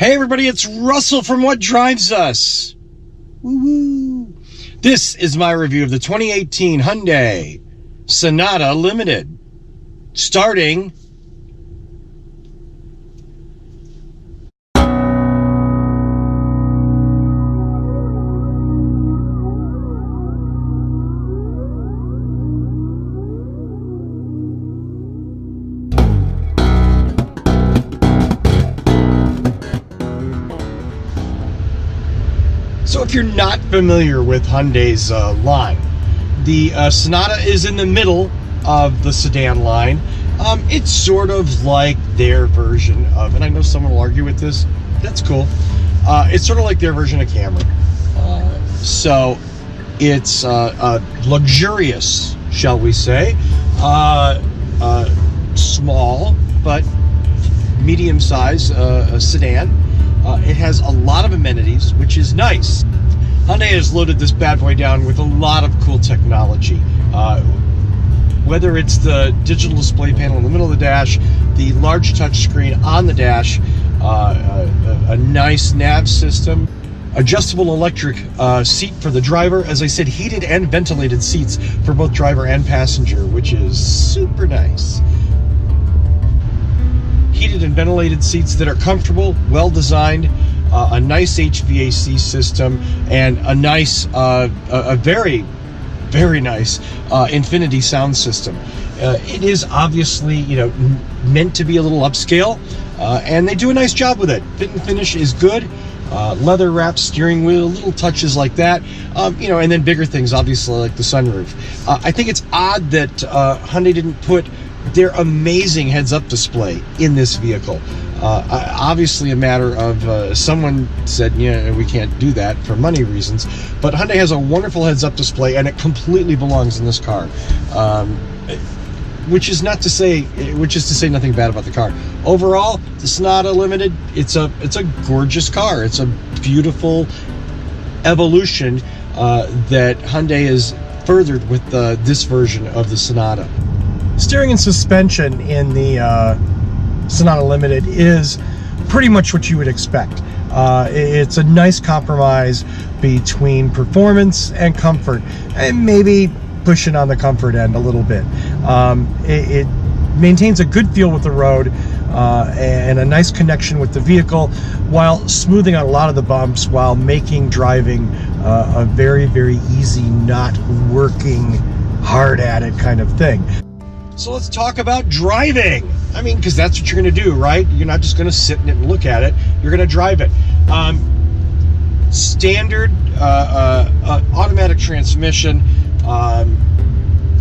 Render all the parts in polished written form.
Hey everybody, it's Russell from What Drives Us. Woo-hoo. This is my review of the 2018 Hyundai Sonata Limited. Starting So if you're not familiar with Hyundai's line, the Sonata is in the middle of the sedan line. It's sort of like their version of, and I know someone will argue with this, that's cool. It's sort of like their version of Camry. So it's luxurious, shall we say, small but medium-sized sedan. It has a lot of amenities, which is nice. Hyundai has loaded this bad boy down with a lot of cool technology. Whether it's the digital display panel in the middle of the dash, the large touchscreen on the dash, a nice nav system, adjustable electric seat for the driver. As I said, heated and ventilated seats for both driver and passenger, which is super nice. Heated and ventilated seats that are comfortable, well designed, a nice HVAC system, and a nice, a very, very nice Infinity sound system. It is obviously, meant to be a little upscale, and they do a nice job with it. Fit and finish is good. Leather wrapped steering wheel, little touches like that, and then bigger things, obviously, like the sunroof. I think it's odd that Hyundai didn't put their amazing heads-up display in this vehicle. Obviously a matter of someone said, yeah, we can't do that for money reasons, but Hyundai has a wonderful heads-up display and it completely belongs in this car. Which is to say nothing bad about the car. Overall, the Sonata Limited, it's a gorgeous car. It's a beautiful evolution that Hyundai has furthered with this version of the Sonata. Steering and suspension in the Sonata Limited is pretty much what you would expect. It's a nice compromise between performance and comfort, and maybe pushing on the comfort end a little bit. It maintains a good feel with the road and a nice connection with the vehicle, while smoothing out a lot of the bumps, while making driving a very, very easy, not working hard at it kind of thing. So let's talk about driving. I mean, because that's what you're going to do, right? You're not just going to sit in it and look at it. You're going to drive it. Standard automatic transmission,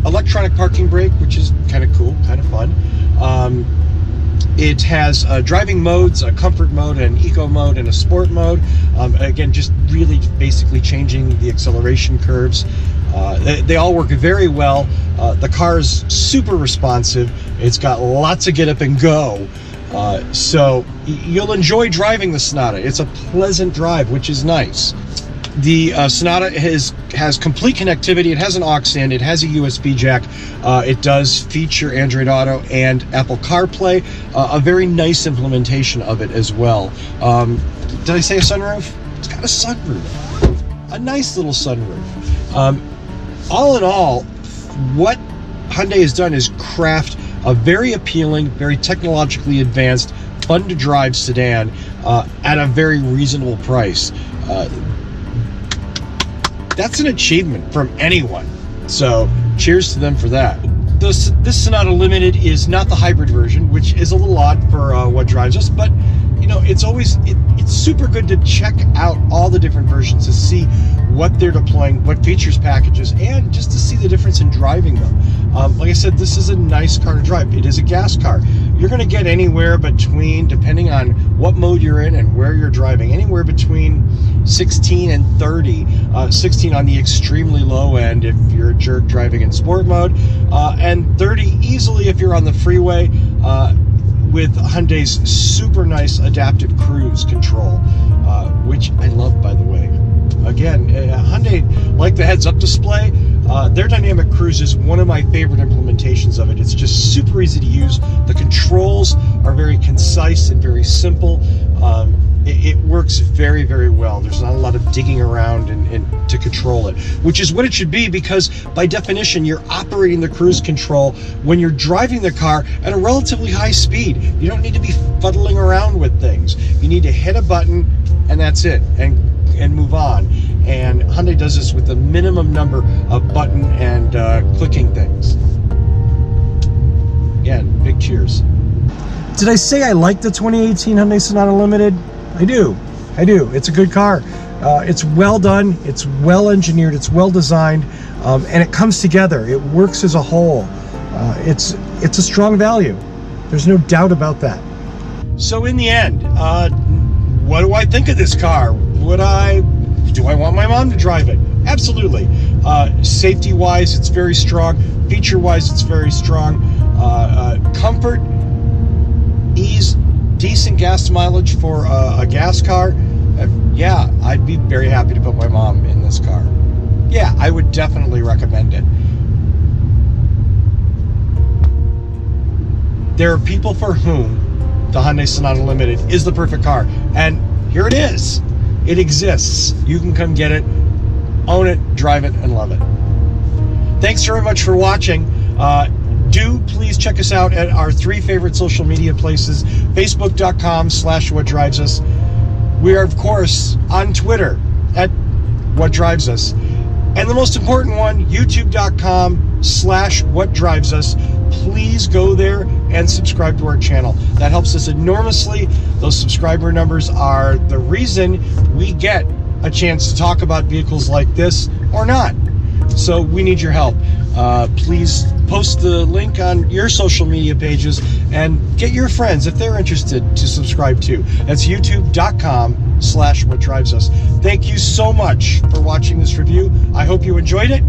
electronic parking brake, which is kind of cool, kind of fun. It has driving modes, a comfort mode, an eco mode, and a sport mode. Again, just really basically changing the acceleration curves. They all work very well. The car is super responsive. It's got lots of get up and go. So you'll enjoy driving the Sonata. It's a pleasant drive, which is nice. The Sonata has complete connectivity. It has an aux in, it has a USB jack. It does feature Android Auto and Apple CarPlay. A very nice implementation of it as well. Did I say a sunroof? It's got a sunroof. A nice little sunroof. All in all, what Hyundai has done is craft a very appealing, very technologically advanced, fun to drive sedan at a very reasonable price. That's an achievement from anyone. So cheers to them for that. This Sonata Limited is not the hybrid version, which is a little odd for What Drives Us, but it's super good to check out all the different versions to see what they're deploying, what features, packages, and just to see the difference in driving them. Like I said, this is a nice car to drive. It is a gas car. You're going to get anywhere between, depending on what mode you're in and where you're driving, anywhere between 16 and 30. 16 on the extremely low end if you're a jerk driving in sport mode, and 30 easily if you're on the freeway, with Hyundai's super nice adaptive cruise control, which I love, by the way. Again, Hyundai, like the heads-up display, their dynamic cruise is one of my favorite implementations of it. It's just super easy to use. The controls are very concise and very simple. It works very, very well. There's not a lot of digging around and to control it, which is what it should be, because by definition, you're operating the cruise control when you're driving the car at a relatively high speed. You don't need to be fuddling around with things. You need to hit a button and that's it, and move on. And Hyundai does this with the minimum number of button and clicking things. Again, big cheers. Did I say I like the 2018 Hyundai Sonata Limited? I do. It's a good car. It's well done, it's well engineered, it's well designed, and it comes together. It works as a whole. It's a strong value. There's no doubt about that. So in the end, what do I think of this car? Do I want my mom to drive it? Absolutely. Safety-wise, it's very strong. Feature-wise, it's very strong. Comfort, ease, decent gas mileage for a gas car. Yeah, I'd be very happy to put my mom in this car. Yeah, I would definitely recommend it. There are people for whom the Hyundai Sonata Limited is the perfect car, and here it is. It exists. You can come get it, own it, drive it, and love it. Thanks very much for watching. Do please check us out at our 3 favorite social media places: facebook.com/whatdrivesus. We are, of course, on Twitter at What Drives Us. And the most important one, youtube.com/whatdrivesus. Please go there and subscribe to our channel. That helps us enormously. Those subscriber numbers are the reason we get a chance to talk about vehicles like this or not. So we need your help. Please post the link on your social media pages and get your friends, if they're interested, to subscribe too. That's youtube.com/whatdrivesus. Thank you so much for watching this review. I hope you enjoyed it,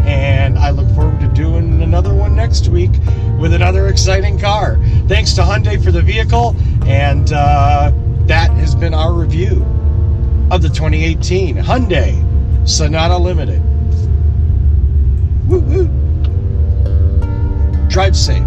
and I look forward to doing another one next week with another exciting car. Thanks to Hyundai for the vehicle, and that has been our review of the 2018 Hyundai Sonata Limited. Woo woo. Drive safe.